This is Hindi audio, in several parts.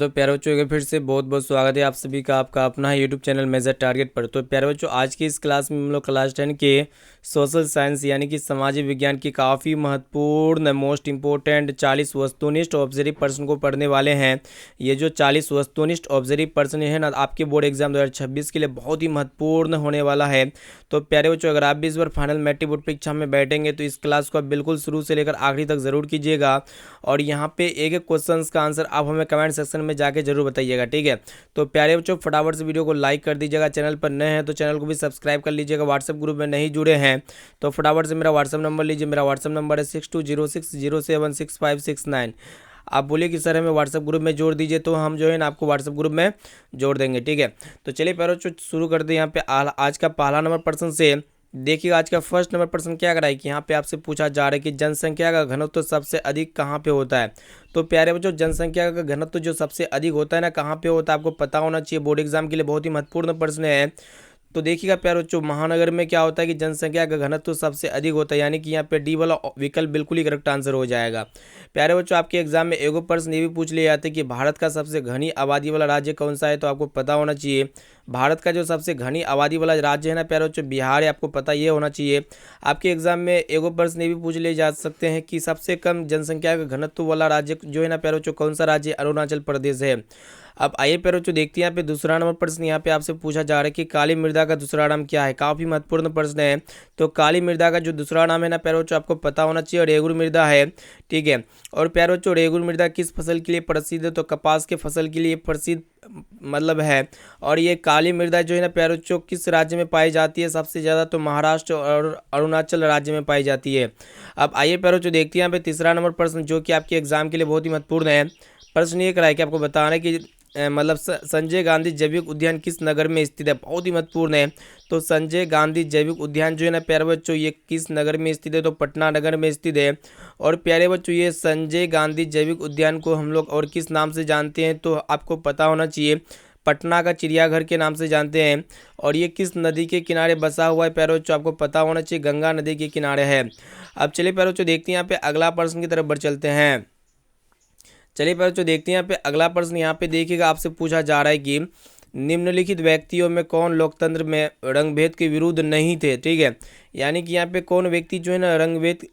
तो प्यारे बच्चों एक बार फिर से बहुत बहुत स्वागत है आप सभी का आपका अपना यूट्यूब चैनल मेजर टारगेट पर। तो प्यारे बच्चों आज की इस क्लास में हम लोग क्लास 10 के सोशल साइंस यानी कि सामाजिक विज्ञान की काफ़ी महत्वपूर्ण मोस्ट इंपॉर्टेंट 40 वस्तुनिष्ठ ऑब्जर्व पर्सन को पढ़ने वाले हैं। ये जो 40 वस्तुनिष्ठ ऑब्जर्व पर्सन है ना, आपके बोर्ड एग्जाम 2026 के लिए बहुत ही महत्वपूर्ण होने वाला है। तो प्यारे बच्चों अगर आप भी इस बार फाइनल मैट्रिक बोर्ड परीक्षा में बैठेंगे तो इस क्लास को आप बिल्कुल शुरू से लेकर आखिरी तक जरूर कीजिएगा। और यहाँ पे एक एक क्वेश्चन का आंसर आप हमें कमेंट सेक्शन में जाके जरूर बताइएगा, ठीक है। तो प्यारे बच्चों फटाफट से वीडियो को लाइक कर दीजिएगा, चैनल पर नए हैं तो चैनल को भी सब्सक्राइब कर लीजिएगा। व्हाट्सएप ग्रुप में नहीं जुड़े हैं तो फटाफट से मेरा व्हाट्सएप नंबर लीजिए। मेरा व्हाट्सएप नंबर है 6206076569। आप बोलिए कि सर हमें व्हाट्सएप ग्रुप में जोड़ दीजिए तो हम जो है ना आपको व्हाट्सएप ग्रुप में जोड़ देंगे, ठीक है। तो चलिए प्यारे बच्चों शुरू करते हैं यहाँ पे आज का पहला नंबर प्रश्न से। देखिए आज का फर्स्ट नंबर प्रश्न क्या कराए कि यहाँ पे आपसे पूछा जा रहा है कि जनसंख्या का घनत्व तो सबसे अधिक कहाँ पे होता है। तो प्यारे बच्चों जनसंख्या का घनत्व जो सबसे अधिक होता है ना, कहाँ पे होता है आपको पता होना चाहिए। बोर्ड एग्जाम के लिए बहुत ही महत्वपूर्ण प्रश्न है। तो देखिएगा प्यारे बच्चों महानगर में क्या होता है कि जनसंख्या का घनत्व सबसे अधिक होता है, यानी कि यहाँ पे डी वाला विकल्प बिल्कुल ही करेक्ट आंसर हो जाएगा। प्यारे बच्चों आपके एग्जाम में एगो प्रश्न ये भी पूछ लिए जाते हैं कि भारत का सबसे घनी आबादी वाला राज्य कौन सा है। तो आपको पता होना चाहिए भारत का जो सबसे घनी आबादी वाला राज्य है ना प्यारे बच्चों बिहार है, आपको पता ये होना चाहिए। आपके एग्जाम में एगो प्रश्न ये भी पूछ लिए जा सकते हैं कि सबसे कम जनसंख्या का घनत्व वाला राज्य जो है ना प्यारे बच्चों कौन सा राज्य, अरुणाचल प्रदेश है। अब आइए प्यारे बच्चों देखते हैं यहाँ पे दूसरा नंबर प्रश्न यहाँ पे आपसे पूछा जा रहा है कि काली मृदा का दूसरा नाम क्या है। काफी महत्वपूर्ण प्रश्न है। तो काली मृदा का जो दूसरा नाम है ना प्यारे बच्चों आपको पता होना चाहिए रेगुर मृदा है, ठीक है। और प्यारे बच्चों रेगुर मृदा किस फसल के लिए प्रसिद्ध है। तो कपास के फसल के लिए प्रसिद्ध मतलब है। और ये काली मृदा जो है ना प्यारे बच्चों किस राज्य में पाई जाती है सबसे ज़्यादा। तो महाराष्ट्र और अरुणाचल राज्य में पाई जाती है। अब आइए प्यारे बच्चों देखते हैं यहाँ पे तीसरा नंबर प्रश्न जो कि आपके एग्जाम के लिए बहुत ही महत्वपूर्ण है। प्रश्न ये कराए कि आपको बताना है कि मतलब संजय गांधी जैविक उद्यान किस नगर में स्थित है। बहुत ही महत्वपूर्ण है। तो संजय गांधी जैविक उद्यान जो है ना प्यारे बच्चों ये किस नगर में स्थित है। तो पटना नगर में स्थित है। और प्यारे बच्चों ये संजय गांधी जैविक उद्यान को हम लोग और किस नाम से जानते हैं। तो आपको पता होना चाहिए पटना का चिड़ियाघर के नाम से जानते हैं। और ये किस नदी के किनारे बसा हुआ है प्यारे बच्चों, आपको पता होना चाहिए गंगा नदी के किनारे है। अब चलिए प्यारे बच्चों देखते हैं यहाँ पे अगला प्रश्न की तरफ बढ़ चलते हैं। चलिए बच्चों देखते हैं यहाँ पे अगला प्रश्न। यहाँ पे देखिएगा आपसे पूछा जा रहा है कि निम्नलिखित व्यक्तियों में कौन लोकतंत्र में रंगभेद के विरुद्ध नहीं थे, ठीक है। यानी कि यहाँ पे कौन व्यक्ति जो है ना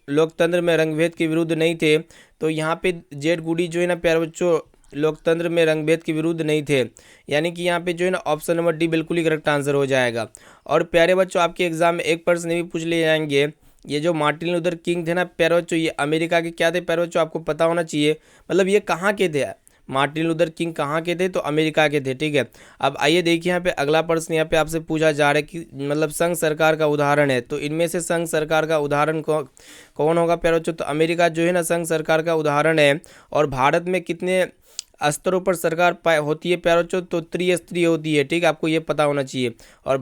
लोकतंत्र में रंगभेद के विरुद्ध नहीं थे। तो यहाँ पे जेड गुडी जो है ना प्यारे बच्चों लोकतंत्र में रंगभेद के विरुद्ध नहीं थे। यानी कि यहाँ पे जो है ना ऑप्शन नंबर डी बिल्कुल ही करेक्ट आंसर हो जाएगा। और प्यारे बच्चों आपके एग्जाम में एक प्रश्न भी पूछ लिए जाएंगे, ये जो मार्टिन लूथर किंग थे ना प्यारे बच्चों ये अमेरिका के क्या थे प्यारे बच्चों, आपको पता होना चाहिए। मतलब ये कहाँ के थे, मार्टिन लूथर किंग कहाँ के थे। तो अमेरिका के थे, ठीक है। अब आइए देखिए यहाँ पे अगला प्रश्न यहाँ पे आपसे पूछा जा रहा है कि मतलब संघ सरकार का उदाहरण है। तो इनमें से संघ सरकार का उदाहरण कौन होगा प्यारे बच्चों। तो अमेरिका जो है ना संघ सरकार का उदाहरण है। और भारत में कितने स्तरों पर सरकार होती है प्यारे बच्चों। तो त्रिस्तरीय होती है, ठीक है, आपको ये पता होना चाहिए। और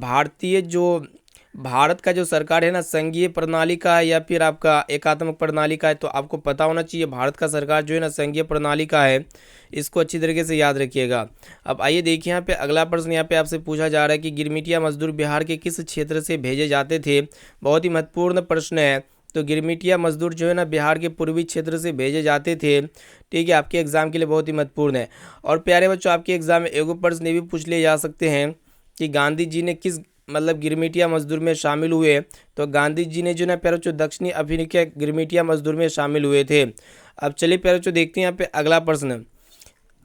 भारत का जो सरकार है ना संघीय प्रणाली का है या फिर आपका एकात्मक प्रणाली का है। तो आपको पता होना चाहिए भारत का सरकार जो है ना संघीय प्रणाली का है। इसको अच्छी तरीके से याद रखिएगा। अब आइए देखिए यहाँ पे अगला प्रश्न यहाँ पे आपसे पूछा जा रहा है कि गिरमिटिया मजदूर बिहार के किस क्षेत्र से भेजे जाते थे। बहुत ही महत्वपूर्ण प्रश्न है। तो गिरमिटिया मजदूर जो है ना बिहार के पूर्वी क्षेत्र से भेजे जाते थे, ठीक है, आपके एग्जाम के लिए बहुत ही महत्वपूर्ण है। और प्यारे बच्चों आपके एग्जाम में एगो प्रश्न ये भी पूछ लिए जा सकते हैं कि गांधी जी ने किस मतलब गिरमिटिया मजदूर में शामिल हुए। तो गांधी जी ने जो ना प्यारे बच्चों दक्षिणी अफ्रीका गिरमिटिया मजदूर में शामिल हुए थे। अब चलिए प्यारे बच्चों देखते हैं यहाँ पे अगला प्रश्न।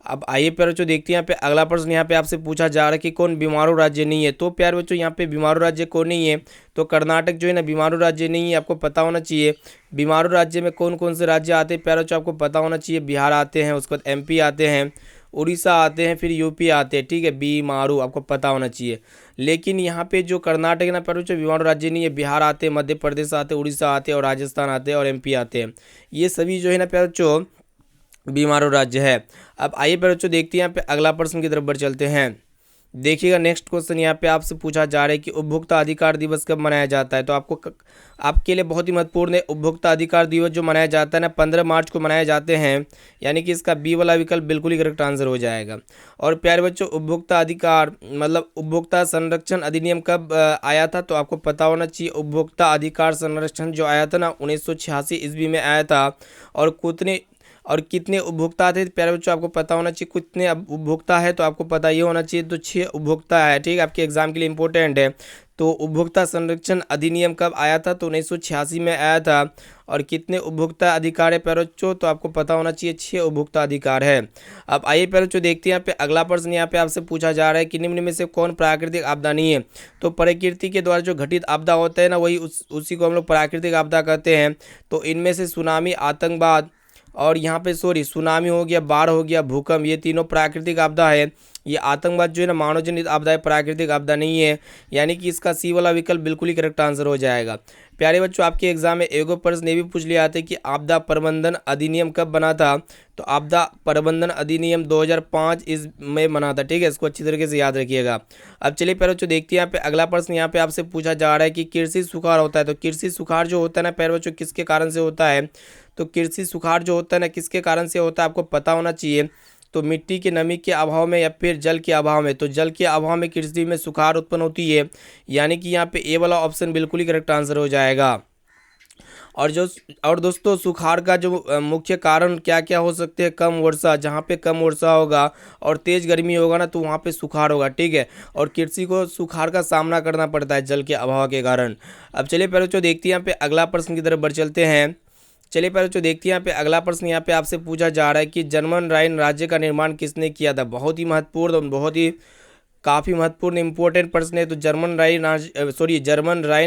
अब आइए प्यारे बच्चों देखते हैं यहाँ पे अगला प्रश्न। यहाँ पे आपसे पूछा जा रहा है कि कौन बीमारू राज्य नहीं है। तो प्यारे बच्चों यहाँ पे बीमारू राज्य कौन नहीं है। तो कर्नाटक जो है ना बीमारू राज्य नहीं है, आपको पता होना चाहिए। बीमारू राज्य में कौन कौन से राज्य आते हैं प्यारे बच्चों, आपको पता होना चाहिए। बिहार आते हैं, उसके बाद एमपी आते हैं, उड़ीसा आते हैं, फिर यूपी आते हैं, ठीक है। बीमारू आपको पता होना चाहिए। लेकिन यहाँ पे जो कर्नाटक है ना प्यारे बच्चों बीमारू राज्य नहीं है। बिहार आते हैं, मध्य प्रदेश आते हैं, उड़ीसा आते हैं और राजस्थान आते हैं और एमपी आते हैं। ये सभी जो है ना प्यारे बच्चों बीमारू राज्य है। अब आइए प्यारे बच्चों देखते हैं यहाँ पे अगला प्रश्न की तरफ बढ़ चलते हैं। देखिएगा नेक्स्ट क्वेश्चन यहाँ पे आपसे पूछा जा रहा है कि उपभोक्ता अधिकार दिवस कब मनाया जाता है। तो आपके लिए बहुत ही महत्वपूर्ण है। उपभोक्ता अधिकार दिवस जो मनाया जाता है ना 15 मार्च को मनाए जाते हैं। यानी कि इसका बी वाला विकल्प बिल्कुल ही करेक्ट आंसर हो जाएगा। और प्यारे बच्चों उपभोक्ता अधिकार मतलब उपभोक्ता संरक्षण अधिनियम कब आया था। तो आपको पता होना चाहिए उपभोक्ता अधिकार संरक्षण जो आया था ना 1986 ईस्वी में आया था। और और कितने उपभोक्ता थे प्यारे बच्चों, आपको पता होना चाहिए कितने उपभोक्ता है, तो आपको पता ये होना चाहिए, तो 6 उपभोक्ता है। ठीक है, आपके एग्जाम के लिए इंपॉर्टेंट है। तो उपभोक्ता संरक्षण अधिनियम कब आया था, तो 1986 में आया था। और कितने उपभोक्ता अधिकार है प्यारे बच्चों, तो आपको पता होना चाहिए 6 उपभोक्ता अधिकार है। अब आइए प्यारे बच्चों देखते हैं यहाँ पे अगला प्रश्न, यहाँ पे आपसे पूछा जा रहा है कि निम्न में से कौन प्राकृतिक आपदा नहीं है। तो प्रकृति के द्वारा जो घटित आपदा होता है ना, वही उसी को हम लोग प्राकृतिक आपदा कहते हैं। तो इनमें से सुनामी, आतंकवाद और यहाँ पे सुनामी हो गया, बाढ़ हो गया, भूकंप, ये तीनों प्राकृतिक आपदा है। ये आतंकवाद जो है ना मानव जनित आपदा है, प्राकृतिक आपदा नहीं है। यानी कि इसका सी वाला विकल्प बिल्कुल ही करेक्ट आंसर हो जाएगा। प्यारे बच्चों आपके एग्जाम में एगो प्रश्न ये भी पूछ लिया था कि आपदा प्रबंधन अधिनियम कब बना था। तो आपदा प्रबंधन अधिनियम 2005 इस में बना था। ठीक है, इसको अच्छी तरीके से याद रखिएगा। अब चलिए प्यारे बच्चों देखते हैं यहाँ पे अगला प्रश्न, यहाँ पे आपसे पूछा जा रहा है कि कृषि सुखाड़ होता है। तो कृषि सुखाड़ जो होता है ना प्यारे बच्चों, किसके कारण से होता है। तो कृषि सुखाड़ जो होता है ना किसके कारण से होता है, आपको पता होना चाहिए। तो मिट्टी की नमी के अभाव में या फिर जल के अभाव में। तो जल के अभाव में कृषि में सुखाड़ उत्पन्न होती है। यानी कि यहाँ पे ए वाला ऑप्शन बिल्कुल ही करेक्ट आंसर हो जाएगा। और दोस्तों सुखाड़ का जो मुख्य कारण क्या क्या हो सकते हैं, कम वर्षा, जहाँ पे कम वर्षा होगा और तेज़ गर्मी होगा ना, तो वहाँ पे सुखाड़ होगा। ठीक है, और कृषि को सुखाड़ का सामना करना पड़ता है जल के अभाव के कारण। अब चलिए पहले जो देखते हैं यहाँ पे अगला प्रश्न की तरफ बढ़ चलते हैं। चलिए पहले जो देखते हैं यहाँ पे अगला प्रश्न, यहाँ पे आपसे पूछा जा रहा है कि जर्मन राइन राज्य का निर्माण किसने किया था। बहुत ही महत्वपूर्ण और बहुत ही काफ़ी महत्वपूर्ण इंपॉर्टेंट प्रश्न है। तो जर्मन राइन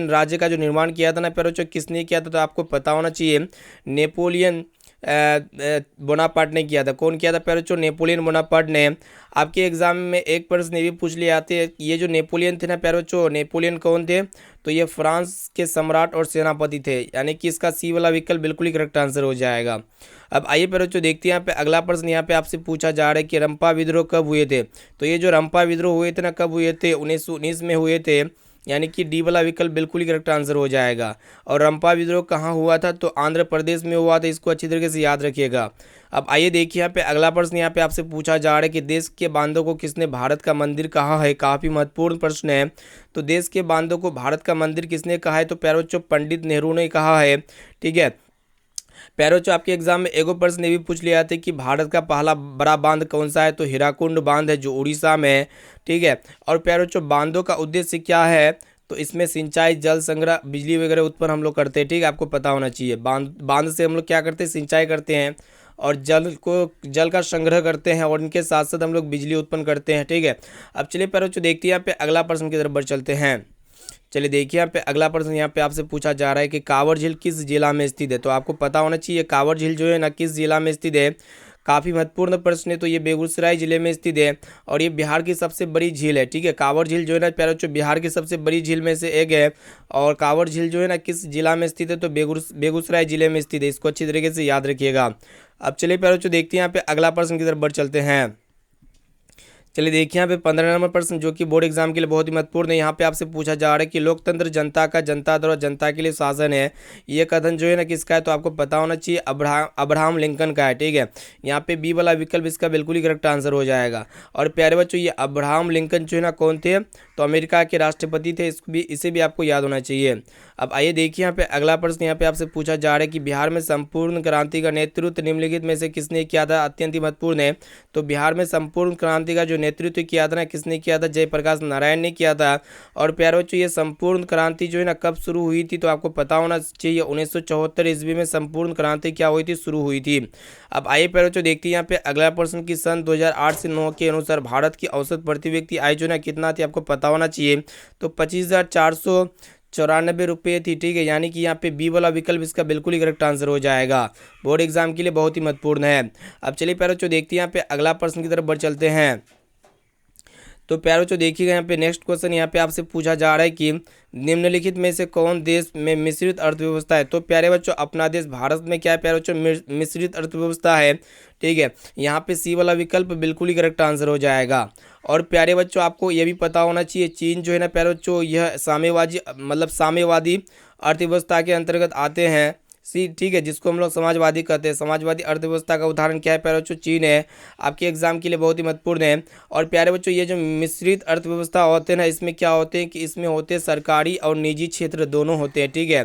राज्य का जो निर्माण किया था ना प्यारे बच्चों, किसने किया था, तो आपको पता होना चाहिए नेपोलियन बोनापार्ट ने किया था। कौन किया था प्यारे बच्चों, नेपोलियन बोनापार्ट ने। आपके एग्जाम में एक प्रश्न ये भी पूछ लिए आते हैं, ये जो नेपोलियन थे ना प्यारे बच्चों, नेपोलियन कौन थे, तो ये फ्रांस के सम्राट और सेनापति थे। यानी कि इसका सी वाला विकल्प बिल्कुल ही करेक्ट आंसर हो जाएगा। अब आइए प्यारे बच्चों देखते हैं यहाँ पे अगला प्रश्न, यहाँ पे आपसे पूछा जा रहा है कि रंपा विद्रोह कब हुए थे। तो ये जो रंपा विद्रोह हुए थे ना, कब हुए थे, 1919 में हुए थे। यानी कि डी वाला विकल्प बिल्कुल ही करेक्ट आंसर हो जाएगा। और रंपा विद्रोह कहाँ हुआ था, तो आंध्र प्रदेश में हुआ था। इसको अच्छी तरीके से याद रखिएगा। अब आइए देखिए यहाँ पे अगला प्रश्न, यहाँ पे आपसे पूछा जा रहा है कि देश के बांधों को किसने भारत का मंदिर कहा है। काफ़ी महत्वपूर्ण प्रश्न है। तो देश के बांधों को भारत का मंदिर किसने कहा है, तो प्यारे बच्चों पंडित नेहरू ने कहा है। ठीक है, प्यारे बच्चों आपके एग्जाम में एगो प्रश्न ये भी पूछ लिया था कि भारत का पहला बड़ा बांध कौन सा है। तो हीराकुंड बांध है जो उड़ीसा में है। ठीक है, और प्यारे बच्चों बांधों का उद्देश्य क्या है, तो इसमें सिंचाई, जल संग्रह, बिजली वगैरह उत्पन्न हम लोग करते हैं। ठीक है, आपको पता होना चाहिए। बांध से हम लोग क्या करते हैं, सिंचाई करते हैं और जल का संग्रह करते हैं, और इनके साथ साथ हम लोग बिजली उत्पन्न करते हैं। ठीक है, अब चलिए प्यारे बच्चों देखते हैं यहाँ पे अगला प्रश्न की तरफ बढ़ चलते हैं। चलिए देखिए यहाँ पे अगला प्रश्न, यहाँ पे आपसे पूछा जा रहा है कि कांवर झील किस जिला में स्थित है। तो आपको पता होना चाहिए कांवर झील जो है ना किस जिला में स्थित है। काफ़ी महत्वपूर्ण प्रश्न है। तो ये बेगूसराय जिले में स्थित है और ये बिहार की सबसे बड़ी झील है। ठीक है, कांवर झील जो है ना प्यारे बच्चों बिहार की सबसे बड़ी झील में से एक है। और कांवर झील जो है ना किस जिला में स्थित है, तो बेगूसराय जिले में स्थित है। इसको अच्छी तरीके से याद रखिएगा। अब चलिए प्यारे बच्चों देखते हैं यहाँ पे अगला प्रश्न की तरफ बढ़ चलते हैं। चलिए देखिए यहाँ पे 15 नंबर प्रश्न जो कि बोर्ड एग्जाम के लिए बहुत ही महत्वपूर्ण है। यहाँ पे आपसे पूछा जा रहा है कि लोकतंत्र जनता का, जनता द्वारा जनता के लिए शासन है। ये कथन जो है ना किसका है, तो आपको पता होना चाहिए अब्राहम लिंकन का है। ठीक है, यहाँ पे बी वाला विकल्प इसका बिल्कुल ही करेक्ट आंसर हो जाएगा। और प्यारे बच्चों ये अब्राहम लिंकन जो है ना कौन थे, तो अमेरिका के राष्ट्रपति थे। इसे भी आपको याद होना चाहिए। अब आइए देखिए यहाँ पे अगला प्रश्न, यहाँ पे आपसे पूछा जा रहा है कि बिहार में संपूर्ण क्रांति का नेतृत्व निम्नलिखित में से किसने किया था। अत्यंत ही महत्वपूर्ण है। तो बिहार में संपूर्ण क्रांति का जो नेतृत्व किया था ना किसने किया था, जयप्रकाश नारायण ने किया था। और प्यारे बच्चों ये संपूर्ण क्रांति जो है ना कब शुरू हुई थी, तो आपको पता होना चाहिए 1974 ईस्वी में संपूर्ण क्रांति क्या हुई थी, शुरू हुई थी। अब आइए प्यारे बच्चों देखते हैं यहाँ पे अगला प्रश्न की सन 2008 से 9 के अनुसार भारत की औसत प्रति व्यक्ति आय जो है ना कितना थी, आपको पता होना चाहिए। तो 25,494 रुपये थी। ठीक है, यानी कि यहाँ पे बी वाला विकल्प इसका बिल्कुल ही करेक्ट आंसर हो जाएगा। बोर्ड एग्जाम के लिए बहुत ही महत्वपूर्ण है। अब चलिए प्यारे बच्चों देखते हैं यहाँ पे अगला प्रश्न की तरफ बढ़ चलते हैं। तो प्यारे बच्चों देखिएगा यहाँ पे नेक्स्ट क्वेश्चन, यहाँ पे आपसे पूछा जा रहा है कि निम्नलिखित में से कौन देश में मिश्रित अर्थव्यवस्था है। तो प्यारे बच्चों अपना देश भारत में क्या है प्यारे बच्चों, मिश्रित अर्थव्यवस्था है। ठीक है, यहाँ पे सी वाला विकल्प बिल्कुल ही करेक्ट आंसर हो जाएगा। और प्यारे बच्चों आपको ये भी पता होना चाहिए चीन जो है ना प्यारे बच्चों यह साम्यवादी अर्थव्यवस्था के अंतर्गत आते हैं। ठीक है, जिसको हम लोग समाजवादी कहते हैं। समाजवादी अर्थव्यवस्था का उदाहरण क्या है प्यारे बच्चों, चीन है। आपके एग्जाम के लिए बहुत ही महत्वपूर्ण है। और प्यारे बच्चों ये जो मिश्रित अर्थव्यवस्था होते हैं ना, इसमें क्या होते हैं कि इसमें होते हैं सरकारी और निजी क्षेत्र दोनों होते हैं। ठीक है,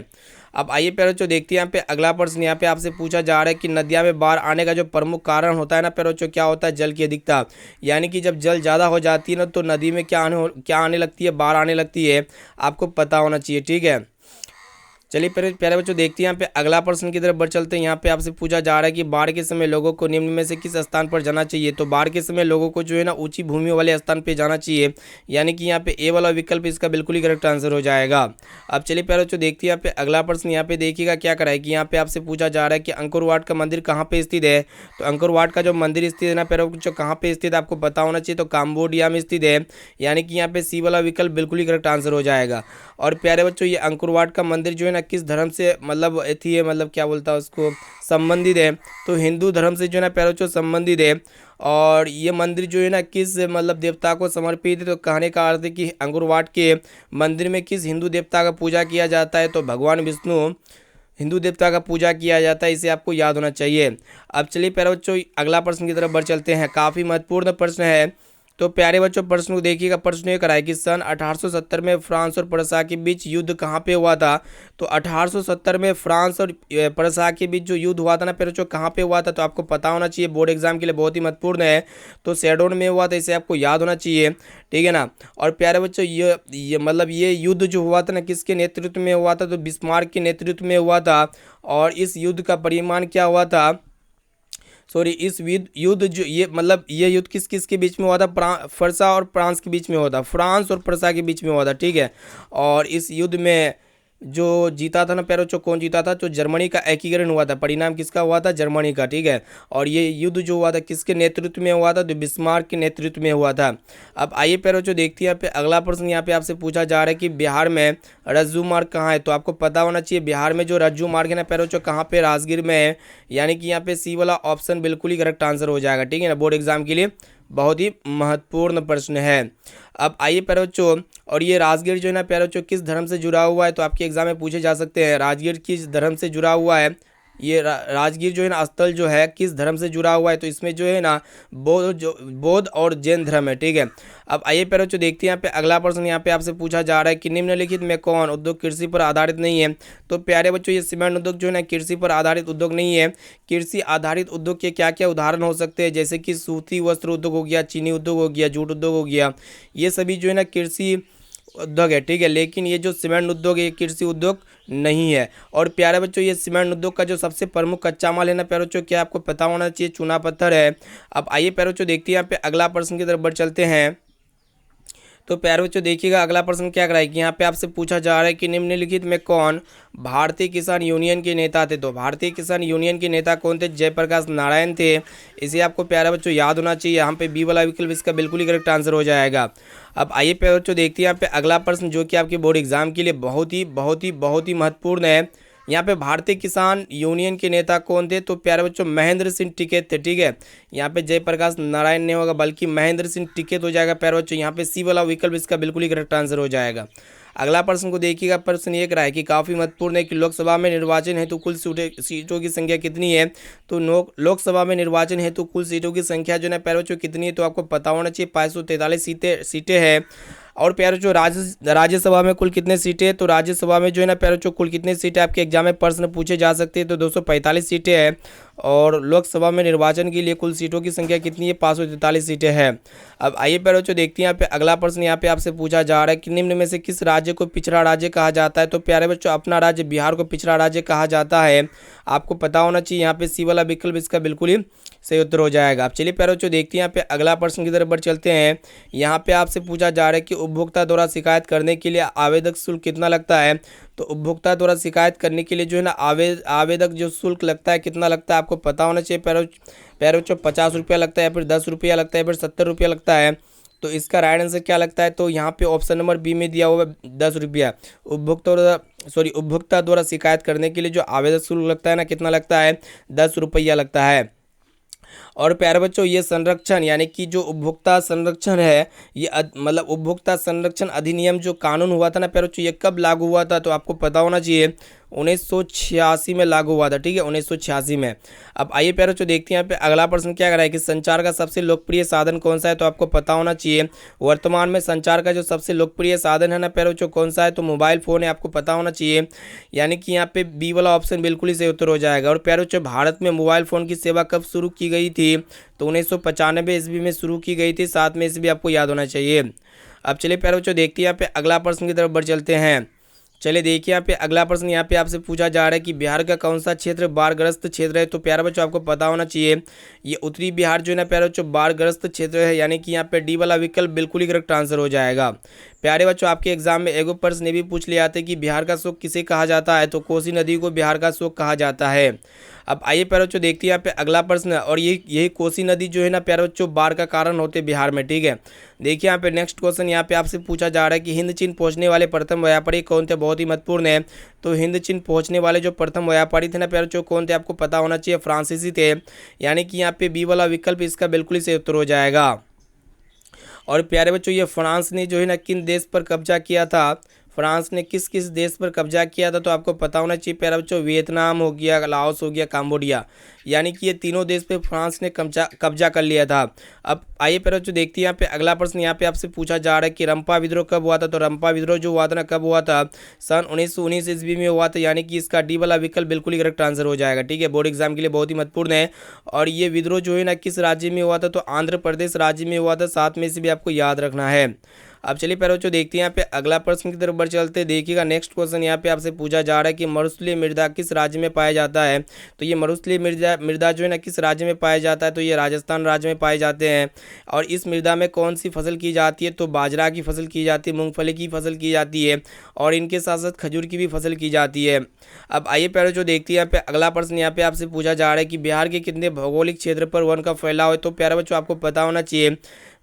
अब आइए प्यारे बच्चों देखते हैं यहाँ पे अगला प्रश्न। यहाँ पे आपसे पूछा जा रहा है कि नदियाँ में बाढ़ आने का जो प्रमुख कारण होता है ना प्यारे बच्चों, क्या होता है? जल की अधिकता। यानी कि जब जल ज़्यादा हो जाती है ना तो नदी में क्या आने लगती है? बाढ़ आने लगती है। आपको पता होना चाहिए, ठीक है। चलिए प्यारे प्यारे बच्चों देखते हैं यहाँ पे अगला प्रश्न की तरफ बढ़ चलते हैं। यहाँ पे आपसे पूछा जा रहा है कि बाढ़ के समय लोगों को निम्न में से किस स्थान पर जाना चाहिए? तो बाढ़ के समय लोगों को जो है ना ऊंची भूमि वाले स्थान पे जाना चाहिए। यानी कि यहाँ पे ए वाला विकल्प इसका बिल्कुल ही करेक्ट आंसर हो जाएगा। अब चलिए प्यारे बच्चों देखते हैं यहाँ पे अगला प्रश्न। यहाँ पे देखिएगा क्या करा है कि यहाँ पे आपसे पूछा जा रहा है कि अंकुर वाट का मंदिर कहाँ पे स्थित है? तो अंकुर वाट का जो मंदिर स्थित है ना प्यारे बच्चों, कहाँ पे स्थित है आपको पता होना चाहिए। तो काम्बोडिया में स्थित है। यानी कि यहाँ पे सी वाला विकल्प बिल्कुल ही करेक्ट आंसर हो जाएगा। और प्यारे बच्चों ये अंकुर वाट का मंदिर जो है ना किस धर्म से मतलब एथी है, मतलब क्या बोलता है उसको, संबंधित है? तो हिंदू धर्म से जो है ना प्यारे बच्चों संबंधित है। और ये मंदिर जो है ना किस मतलब देवता को समर्पित है? तो कहने का अर्थ है कि अंकुर वाट के मंदिर में किस हिंदू देवता का पूजा किया जाता है? तो भगवान विष्णु हिंदू देवता का पूजा किया जाता है। इसे आपको याद होना चाहिए। अब चलिए प्यारे बच्चों अगला प्रश्न की तरफ बढ़ चलते हैं। काफ़ी महत्वपूर्ण प्रश्न है। तो प्यारे बच्चों प्रश्न को देखिएगा। प्रश्न ये कराए कि सन 1870 में फ्रांस और प्रसा के बीच युद्ध कहाँ पे हुआ था? तो 1870 में फ्रांस और प्रसा के बीच जो युद्ध हुआ था ना प्यारे बच्चों, कहाँ पे हुआ था? तो आपको पता होना चाहिए, बोर्ड एग्जाम के लिए बहुत ही महत्वपूर्ण है। तो सेडोन में हुआ था। इसे आपको याद होना चाहिए, ठीक है ना। और प्यारे बच्चों ये मतलब ये युद्ध जो हुआ था ना किसके नेतृत्व में हुआ था? तो बिस्मार्क के नेतृत्व में हुआ था। और इस युद्ध का परिणाम क्या हुआ था? सॉरी, इस युद्ध जो ये मतलब ये युद्ध किस किस के बीच में हुआ था? फरसा और फ्रांस के बीच में हुआ था। फ्रांस और प्रसा के बीच में हुआ था, ठीक है। और इस युद्ध में जो जीता था ना प्यारे बच्चों, कौन जीता था? तो जर्मनी का एकीकरण हुआ था। परिणाम किसका हुआ था? जर्मनी का, ठीक है। और ये युद्ध जो हुआ था किसके नेतृत्व में हुआ था? तो बिस्मार्क के नेतृत्व में हुआ था। अब आइए प्यारे बच्चों देखते हैं यहाँ पे अगला प्रश्न। यहाँ पे आपसे पूछा जा रहा है कि बिहार में रज्जू मार्ग कहाँ है? तो आपको पता होना चाहिए बिहार में जो रज्जू मार्ग है ना प्यारे बच्चों, कहाँ पे? राजगीर में है। यानी कि यहाँ पे सी वाला ऑप्शन बिल्कुल ही करेक्ट आंसर हो जाएगा, ठीक है ना। बोर्ड एग्जाम के लिए बहुत ही महत्वपूर्ण प्रश्न है। अब आइए प्यारे बच्चों, और ये राजगीर जो है ना प्यारे बच्चों किस धर्म से जुड़ा हुआ है? तो आपके एग्जाम में पूछे जा सकते हैं राजगीर किस धर्म से जुड़ा हुआ है। ये राजगीर जो है ना स्थल जो है किस धर्म से जुड़ा हुआ है? तो इसमें जो है ना बौद्ध और जैन धर्म है, ठीक है। अब आइए प्यारे बच्चों देखते हैं यहाँ पे अगला प्रश्न। यहाँ पे आपसे पूछा जा रहा है कि निम्नलिखित में कौन उद्योग कृषि पर आधारित नहीं है? तो प्यारे बच्चों ये सीमेंट उद्योग जो है ना कृषि पर आधारित उद्योग नहीं है। कृषि आधारित उद्योग के क्या क्या उदाहरण हो सकते हैं? जैसे कि सूती वस्त्र उद्योग हो गया, चीनी उद्योग हो गया, जूट उद्योग हो गया। ये सभी जो है ना कृषि उद्योग है, ठीक है। लेकिन ये जो सीमेंट उद्योग है ये कृषि उद्योग नहीं है। और प्यारे बच्चों ये सीमेंट उद्योग का जो सबसे प्रमुख कच्चा माल है ना प्यारे बच्चों, क्या आपको पता होना चाहिए? चूना पत्थर है। अब आइए प्यारे बच्चों देखते हैं यहाँ पे अगला प्रश्न की तरफ बढ़ चलते हैं। तो प्यारे बच्चों देखिएगा अगला प्रश्न क्या कराएगी। यहाँ पे आपसे पूछा जा रहा है कि निम्नलिखित में कौन भारतीय किसान यूनियन के नेता थे? तो भारतीय किसान यूनियन के नेता कौन थे? जयप्रकाश नारायण थे। इसे आपको प्यारे बच्चों याद होना चाहिए। यहाँ पे बी वाला विकल्प इसका बिल्कुल ही करेक्ट आंसर हो जाएगा। अब आइए प्यारे बच्चों देखते हैं यहाँ पे अगला प्रश्न जो कि आपके बोर्ड एग्जाम के लिए बहुत ही महत्वपूर्ण है। यहाँ पे भारतीय किसान यूनियन के नेता कौन थे? तो प्यारे बच्चों महेंद्र सिंह टिकैत थे, ठीक है। यहाँ पे जयप्रकाश नारायण नहीं होगा बल्कि महेंद्र सिंह टिकैत हो जाएगा प्यारे बच्चों। यहाँ पे सी वाला विकल्प इसका बिल्कुल ही करेक्ट आंसर हो जाएगा। अगला प्रश्न को देखिएगा। प्रश्न ये करा है कि काफ़ी महत्वपूर्ण है कि लोकसभा में निर्वाचन हेतु कुल सीटों की संख्या कितनी है? तो लोकसभा में निर्वाचन हेतु कुल सीटों की संख्या जो है प्यारे बच्चों कितनी है? तो आपको पता होना चाहिए 543 सीटें हैं। और प्यारे बच्चों राज्यसभा में कुल कितने सीटें? तो राज्यसभा में जो है ना प्यारे बच्चों कुल कितने सीटें आपके एग्जाम में प्रश्न पूछे जा सकते हैं? तो 245 सीटें हैं। और लोकसभा में निर्वाचन के लिए कुल सीटों की संख्या कितनी है? 543 सीटें हैं। अब आइए प्यारे बच्चों देखते हैं यहाँ पे अगला प्रश्न। यहाँ पे आपसे पूछा जा रहा है कि निम्न में से किस राज्य को पिछड़ा राज्य कहा जाता है? तो प्यारे बच्चों अपना राज्य बिहार को पिछड़ा राज्य कहा जाता है। आपको पता होना चाहिए। यहाँ पे सी वाला विकल्प इसका बिल्कुल ही सही उत्तर हो जाएगा। अब चलिए प्यारे बच्चों देखते हैं यहाँ पे अगला प्रश्न की तरफ बढ़ चलते हैं। यहाँ पे आपसे पूछा जा रहा है कि उपभोक्ता द्वारा शिकायत करने के लिए आवेदक शुल्क कितना लगता है? तो उपभोक्ता द्वारा शिकायत करने के लिए जो है ना आवेदक जो शुल्क लगता है कितना लगता है? आपको पता होना चाहिए प्यारे बच्चों 50 रुपया लगता है, या फिर 10 रुपया लगता है, या फिर 70 रुपया लगता है। तो इसका राइट आंसर क्या लगता है? तो यहाँ पे ऑप्शन नंबर बी में दिया हुआ 10 रुपया। उपभोक्ता द्वारा शिकायत करने के लिए जो आवेदक शुल्क लगता है ना कितना लगता है? 10 रुपया लगता है। और प्यारे बच्चों ये संरक्षण यानी कि जो उपभोक्ता संरक्षण है ये मतलब उपभोक्ता संरक्षण अधिनियम जो कानून हुआ था ना प्यारे बच्चों, ये कब लागू हुआ था? तो आपको पता होना चाहिए 1986 में लागू हुआ था, ठीक है, 1986 में। अब आइए प्यारे बच्चों देखते हैं यहाँ पे अगला प्रश्न क्या कर रहा है कि संचार का सबसे लोकप्रिय साधन कौन सा है, तो आपको पता होना चाहिए वर्तमान में संचार का जो सबसे लोकप्रिय साधन है ना प्यारे बच्चों कौन सा है, तो मोबाइल फ़ोन है, आपको पता होना चाहिए। यानी कि यहाँ पे बी वाला ऑप्शन बिल्कुल ही सही उत्तर हो जाएगा। और प्यारे बच्चों भारत में मोबाइल फ़ोन की सेवा कब शुरू की गई थी, तो 1995 ईस्वी में शुरू की गई थी, 7 में ईस्वी आपको याद होना चाहिए। अब चलिए प्यारे बच्चों देखते हैं यहाँ पे अगला प्रश्न की तरफ बढ़ चलते हैं। चलिए देखिए यहाँ पे अगला प्रश्न यहाँ पे आपसे पूछा जा रहा है कि बिहार का कौन सा क्षेत्र बाढ़ग्रस्त क्षेत्र है, तो प्यारे बच्चों आपको पता होना चाहिए ये उत्तरी बिहार जो है ना प्यारे बच्चों बाढ़ग्रस्त क्षेत्र है, यानी कि यहाँ पे डी वाला विकल्प बिल्कुल ही करेक्ट आंसर हो जाएगा। प्यारे बच्चों आपके एग्जाम में एगो प्रश्न ये भी पूछ लिया था कि बिहार का शोक किसे कहा जाता है, तो कोसी नदी को बिहार का शोक कहा जाता है। अब आइए प्यारे बच्चों देखते हैं यहाँ पे अगला प्रश्न, और यही कोसी नदी जो है ना प्यारे बच्चों बाढ़ का कारण होते बिहार में, ठीक है। देखिए यहाँ पे नेक्स्ट क्वेश्चन यहाँ पे आपसे पूछा जा रहा है कि हिंद चीन पहुंचने वाले प्रथम व्यापारी कौन थे, बहुत ही महत्वपूर्ण है। तो हिंद चीन पहुंचने वाले जो प्रथम व्यापारी थे ना प्यारे बच्चों कौन थे, आपको पता होना चाहिए फ्रांसीसी थे, यानी कि यहाँ पे बी वाला विकल्प इसका बिल्कुल ही सही उत्तर हो जाएगा। और प्यारे बच्चों ये फ्रांस ने जो है ना किन देश पर कब्जा किया था, फ्रांस ने किस किस देश पर कब्जा किया था, तो आपको पता होना चाहिए प्यारे बच्चों वियतनाम हो गया, लाओस हो गया, काम्बोडिया, यानी कि ये तीनों देश पे फ्रांस ने कब्जा कर लिया था। अब आइए प्यारे बच्चों देखते हैं यहाँ पे अगला प्रश्न यहाँ पे आपसे पूछा जा रहा है कि रंपा विद्रोह कब हुआ था, तो रंपा विद्रोह जो हुआ था ना कब हुआ था, सन 1919 ईस्वी में हुआ था, यानी कि इसका डी वाला विकल्प बिल्कुल ही करेक्ट आंसर हो जाएगा, ठीक है। बोर्ड एग्जाम के लिए बहुत ही महत्वपूर्ण है। और ये विद्रोह जो है ना किस राज्य में हुआ था, तो आंध्र प्रदेश राज्य में हुआ था, 7 में से भी आपको याद रखना है। अब चलिए प्यारे बच्चों देखते हैं यहाँ पे अगला प्रश्न की तरफ बढ़ चलते हैं। देखिएगा नेक्स्ट क्वेश्चन यहाँ पे आपसे पूछा जा रहा है कि मरुस्थलीय मृदा किस राज्य में पाया जाता है, तो ये मरुस्थलीय मृदा जो है ना किस राज्य में पाया जाता है, तो ये राजस्थान राज्य में पाए जाते हैं। और इस मृदा में कौन सी फसल की जाती है, तो बाजरा की फसल की जाती है, मूंगफली की फसल की जाती है, और इनके साथ साथ खजूर की भी फसल की जाती है। अब आइए प्यारे बच्चों देखते हैं यहाँ पे अगला प्रश्न यहाँ पे आपसे पूछा जा रहा है कि बिहार के कितने भौगोलिक क्षेत्र पर वन का फैलाव है, तो प्यारे बच्चों आपको पता होना चाहिए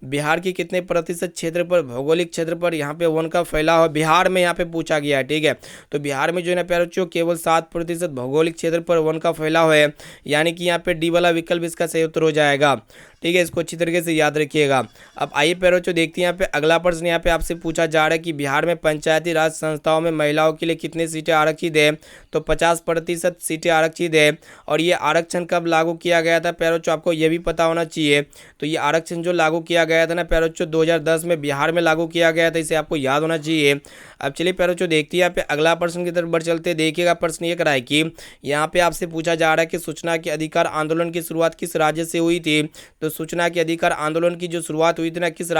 बिहार के कितने प्रतिशत क्षेत्र पर भौगोलिक क्षेत्र पर यहाँ पे वन का फैलाव है, बिहार में यहाँ पे पूछा गया है, ठीक है। तो बिहार में जो है ना प्यारे बच्चों केवल 7% भौगोलिक क्षेत्र पर वन का फैलाव है, यानी कि यहाँ पे डी वाला विकल्प इसका सही उत्तर हो जाएगा, ठीक है। इसको अच्छी तरीके से याद रखिएगा। अब आइए प्यारे बच्चों देखते हैं यहाँ पे अगला प्रश्न यहाँ पे आपसे पूछा जा रहा है कि बिहार में पंचायती राज संस्थाओं में महिलाओं के लिए कितनी सीटें आरक्षित है, तो 50% सीटें आरक्षित है। और ये आरक्षण कब लागू किया गया था प्यारे बच्चों, आपको ये भी पता होना चाहिए। तो ये आरक्षण जो लागू किया गया था ना प्यारे बच्चों 2010 में बिहार में लागू किया गया था, इसे आपको याद होना चाहिए। अब चलिए प्यारे बच्चों देखते हैं यहाँ पे अगला प्रश्न की तरफ बढ़ चलते हैं। देखिएगा प्रश्न ये कराए कि यहाँ पे आपसे पूछा जा रहा है कि सूचना के अधिकार आंदोलन की शुरुआत किस राज्य से हुई थी, तो सूचना के अधिकार आंदोलन की जो शुरुआत हुई थी ना किस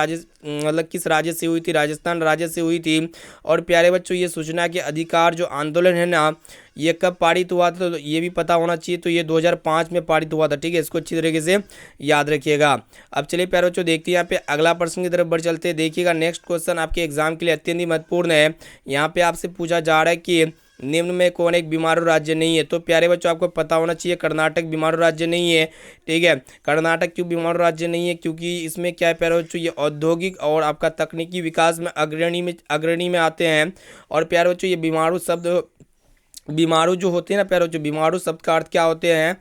राज्य से हुई थी, राजस्थान राज्य से हुई थी। और प्यारे बच्चों ये सूचना के अधिकार जो आंदोलन है ना ये कब पारित हुआ था, तो ये भी पता होना चाहिए, तो ये 2005 में पारित हुआ था, ठीक है। इसको अच्छी तरीके से याद रखिएगा। अब चलिए प्यारे बच्चों देखते हैं यहाँ पे अगला प्रश्न की तरफ बढ़ चलते हैं। देखिएगा नेक्स्ट क्वेश्चन आपके एग्जाम के लिए अत्यंत ही महत्वपूर्ण है। यहाँ पे आपसे पूछा जा रहा है कि निम्न में कौन एक बीमारू राज्य नहीं है, तो प्यारे बच्चों आपको पता होना चाहिए कर्नाटक बीमारू राज्य नहीं है, ठीक है। कर्नाटक क्यों बीमारू राज्य नहीं है, क्योंकि इसमें क्या है प्यारे बच्चों ये औद्योगिक और आपका तकनीकी विकास में अग्रणी में आते हैं। और प्यारे बच्चों ये बीमारू जो होते हैं ना प्यारे बच्चों, बीमारू शब्द का अर्थ क्या होते हैं,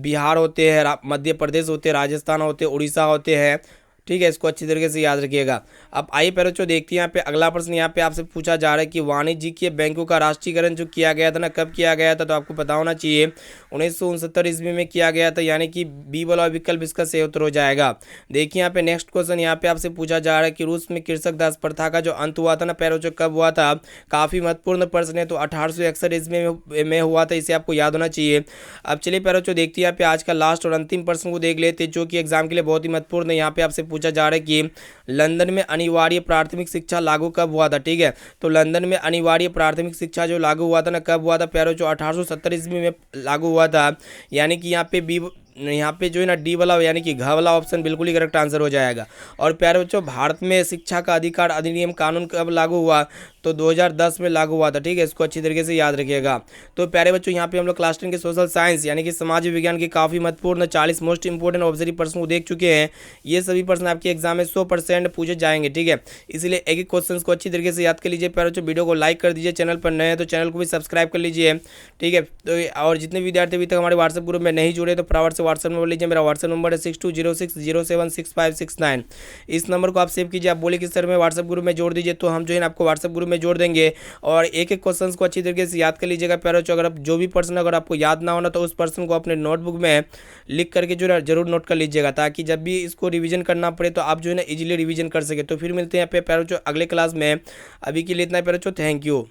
बिहार होते हैं, मध्य प्रदेश होते हैं, राजस्थान होते हैं, उड़ीसा होते हैं, ठीक है। इसको अच्छी तरीके से याद रखिएगा। अब आइए प्यारे बच्चों देखते हैं यहाँ पे अगला प्रश्न यहाँ पे आपसे पूछा जा रहा है कि वाणिज्यिक बैंकों का राष्ट्रीयकरण जो किया गया था ना कब किया गया था, तो आपको पता होना चाहिए 1969 ईस्वी में किया गया था, यानी कि बी वाला विकल्प इसका सही उत्तर हो जाएगा। देखिए यहाँ पे नेक्स्ट क्वेश्चन यहाँ पे आपसे पूछा जा रहा है कि रूस में कृषक दास प्रथा का जो अंत हुआ था ना प्यारे बच्चों कब हुआ था, काफ़ी महत्वपूर्ण प्रश्न है। तो 1861 ईस्वी में हुआ था, इसे आपको याद होना चाहिए। अब चलिए प्यारे बच्चों देखते हैं यहाँ पे आज का लास्ट और अंतिम प्रश्न को देख लेते हैं जो कि एग्जाम के लिए बहुत ही महत्वपूर्ण है। यहाँ पे आपसे पूछा जा रहा है कि लंदन में अनिवार्य प्राथमिक शिक्षा लागू कब हुआ था, ठीक है। तो लंदन में अनिवार्य प्राथमिक शिक्षा जो लागू हुआ था ना कब हुआ था प्यारे बच्चों, 1870 ईस्वी में लागू हुआ था, यानी कि यहाँ पे जो है ना डी वाला यानी कि घ वाला ऑप्शन बिल्कुल ही करेक्ट आंसर हो जाएगा। और प्यारे बच्चों भारत में शिक्षा का अधिकार अधिनियम कानून कब लागू हुआ, तो 2010 में लागू हुआ था, ठीक है। इसको अच्छी तरीके से याद रखिएगा। तो प्यारे बच्चों यहाँ पे हम लोग क्लास 10 के सोशल साइंस यानी कि समाज विज्ञान के काफ़ी महत्वपूर्ण 40 मोस्ट इंपोर्टेंट ऑब्जर्व प्रश्न को देख चुके हैं। ये सभी प्रश्न आपके एग्जाम में 100% पूछे जाएंगे, ठीक है। इसलिए एक एक क्वेश्चन को अच्छी तरीके से याद कर लीजिए। प्यारे बच्चों वीडियो को लाइक कर दीजिए, चैनल पर नए हैं तो चैनल को भी सब्सक्राइब कर लीजिए, ठीक है। तो और जितने विद्यार्थी अभी तक हमारे व्हाट्सएप ग्रुप में नहीं जुड़े तो फटाफट से व्हाट्सअप नंबर लीजिए, मेरा व्हाट्सअप नंबर है 6206076569। इस नंबर को आप सेव कीजिए। आप बोले कि सर मैं व्हाट्सअप ग्रुप में जोड़ दीजिए, तो हम जो है ना आपको व्हाट्सअप ग्रुप में जोड़ देंगे। और एक एक क्वेश्चन को अच्छी तरीके से याद कर लीजिएगा प्यारे बच्चों। अगर आप जो भी पर्सन अगर आपको याद ना होना तो उस पर्सन को अपने नोटबुक में लिख करके जो है जरूर नोट कर लीजिएगा, ताकि जब भी इसको रिवीजन करना पड़े तो आप जो है ना इजीली रिवीजन कर सके। तो फिर मिलते हैं यहाँ पे प्यारे बच्चों अगले क्लास में। अभी के लिए इतना प्यारे बच्चों, थैंक यू।